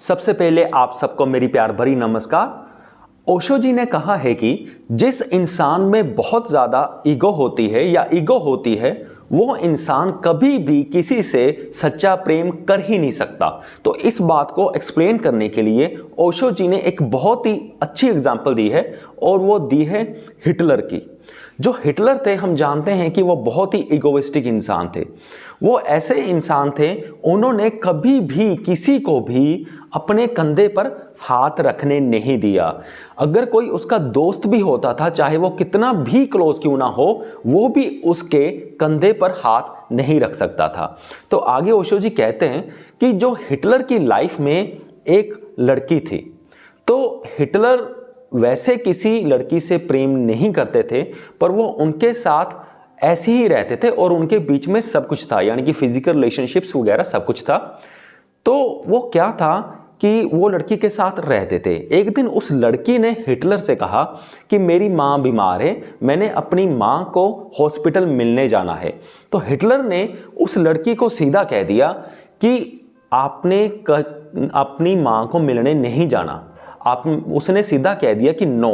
सबसे पहले आप सबको मेरी प्यार भरी नमस्कार। ओशो जी ने कहा है कि जिस इंसान में बहुत ज़्यादा ईगो होती है या ईगो होती है वो इंसान कभी भी किसी से सच्चा प्रेम कर ही नहीं सकता। तो इस बात को एक्सप्लेन करने के लिए ओशो जी ने एक बहुत ही अच्छी एग्जाम्पल दी है और वो दी है हिटलर की। जो हिटलर थे हम जानते हैं कि वो बहुत ही इगोइस्टिक इंसान थे। वो ऐसे इंसान थे, उन्होंने कभी भी किसी को भी अपने कंधे पर हाथ रखने नहीं दिया। अगर कोई उसका दोस्त भी होता था, चाहे वो कितना भी क्लोज क्यों ना हो, वो भी उसके कंधे पर हाथ नहीं रख सकता था। तो आगे ओशो जी कहते हैं कि जो हिटलर की लाइफ में एक लड़की थी, तो हिटलर वैसे किसी लड़की से प्रेम नहीं करते थे, पर वो उनके साथ ऐसे ही रहते थे और उनके बीच में सब कुछ था, यानी कि फिजिकल रिलेशनशिप्स वगैरह सब कुछ था। तो वो क्या था कि वो लड़की के साथ रहते थे। एक दिन उस लड़की ने हिटलर से कहा कि मेरी माँ बीमार है, मैंने अपनी माँ को हॉस्पिटल मिलने जाना है। तो हिटलर ने उस लड़की को सीधा कह दिया कि आपने अपनी माँ को मिलने नहीं जाना। उसने सीधा कह दिया कि नो।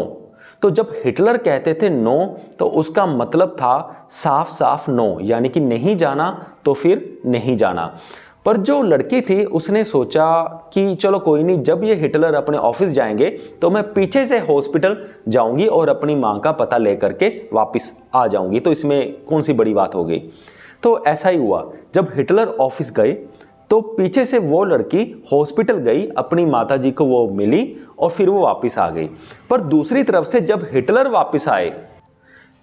तो जब हिटलर कहते थे नो, तो उसका मतलब था साफ साफ नो, यानी कि नहीं जाना तो फिर नहीं जाना। पर जो लड़की थी उसने सोचा कि चलो कोई नहीं, जब ये हिटलर अपने ऑफिस जाएंगे तो मैं पीछे से हॉस्पिटल जाऊंगी और अपनी माँ का पता लेकर के वापस आ जाऊंगी, तो इसमें कौन सी बड़ी बात हो गई। तो ऐसा ही हुआ। जब हिटलर ऑफिस गए तो पीछे से वो लड़की हॉस्पिटल गई, अपनी माताजी को वो मिली और फिर वो वापस आ गई। पर दूसरी तरफ से जब हिटलर वापस आए,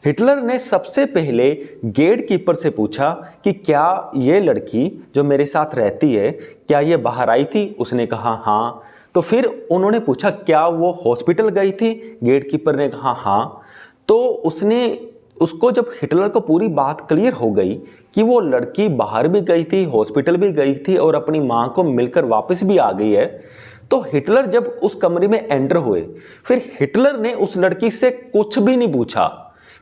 हिटलर ने सबसे पहले गेट कीपर से पूछा कि क्या ये लड़की जो मेरे साथ रहती है, क्या ये बाहर आई थी? उसने कहा हाँ। तो फिर उन्होंने पूछा क्या वो हॉस्पिटल गई थी? गेट कीपर ने कहा हाँ। तो उसको जब हिटलर को पूरी बात क्लियर हो गई कि वो लड़की बाहर भी गई थी, हॉस्पिटल भी गई थी और अपनी माँ को मिलकर वापस भी आ गई है, तो हिटलर जब उस कमरे में एंटर हुए, फिर हिटलर ने उस लड़की से कुछ भी नहीं पूछा,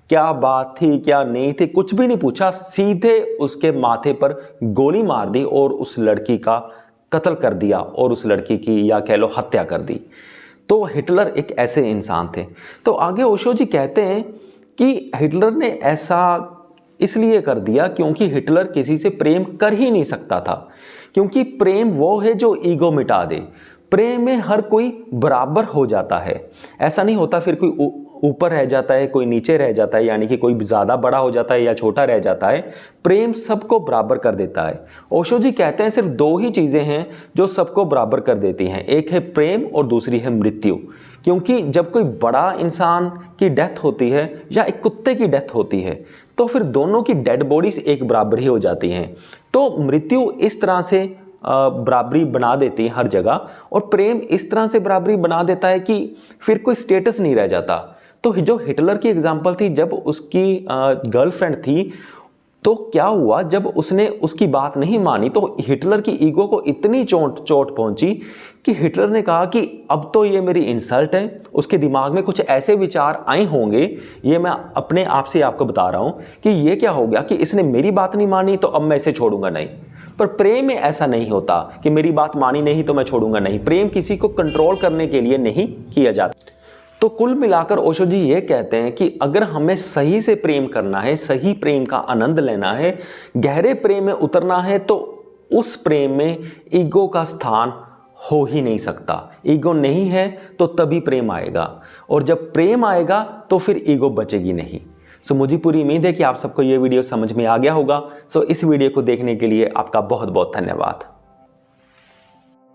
क्या बात थी क्या नहीं थी, कुछ भी नहीं पूछा। सीधे उसके माथे पर गोली मार दी और उस लड़की का कत्ल कर दिया और उस लड़की की या कह लो हत्या कर दी। तो हिटलर एक ऐसे इंसान थे। तो आगे ओशो जी कहते हैं कि हिटलर ने ऐसा इसलिए कर दिया क्योंकि हिटलर किसी से प्रेम कर ही नहीं सकता था, क्योंकि प्रेम वो है जो ईगो मिटा दे। प्रेम में हर कोई बराबर हो जाता है, ऐसा नहीं होता फिर कोई ऊपर रह जाता है कोई नीचे रह जाता है, यानी कि कोई ज़्यादा बड़ा हो जाता है या छोटा रह जाता है। प्रेम सबको बराबर कर देता है। ओशो जी कहते हैं सिर्फ दो ही चीज़ें हैं जो सबको बराबर कर देती हैं, एक है प्रेम और दूसरी है मृत्यु। क्योंकि जब कोई बड़ा इंसान की डेथ होती है या एक कुत्ते की डेथ होती है, तो फिर दोनों की डेड बॉडीज एक बराबर ही हो जाती हैं। तो मृत्यु इस तरह से बराबरी बना देती है हर जगह, और प्रेम इस तरह से बराबरी बना देता है कि फिर कोई स्टेटस नहीं रह जाता। तो जो हिटलर की एग्जांपल थी, जब उसकी गर्लफ्रेंड थी, तो क्या हुआ, जब उसने उसकी बात नहीं मानी तो हिटलर की ईगो को इतनी चोट पहुंची कि हिटलर ने कहा कि अब तो ये मेरी इंसल्ट है। उसके दिमाग में कुछ ऐसे विचार आए होंगे, ये मैं अपने आप से आपको बता रहा हूं कि ये क्या हो गया कि इसने मेरी बात नहीं मानी तो अब मैं इसे छोड़ूंगा नहीं। पर प्रेम में ऐसा नहीं होता कि मेरी बात मानी नहीं तो मैं छोड़ूंगा नहीं। प्रेम किसी को कंट्रोल करने के लिए नहीं किया जाता। तो कुल मिलाकर ओशो जी ये कहते हैं कि अगर हमें सही से प्रेम करना है, सही प्रेम का आनंद लेना है, गहरे प्रेम में उतरना है, तो उस प्रेम में ईगो का स्थान हो ही नहीं सकता। ईगो नहीं है तो तभी प्रेम आएगा, और जब प्रेम आएगा तो फिर ईगो बचेगी नहीं। सो मुझे पूरी उम्मीद है कि आप सबको ये वीडियो समझ में आ गया होगा। सो इस वीडियो को देखने के लिए आपका बहुत बहुत धन्यवाद।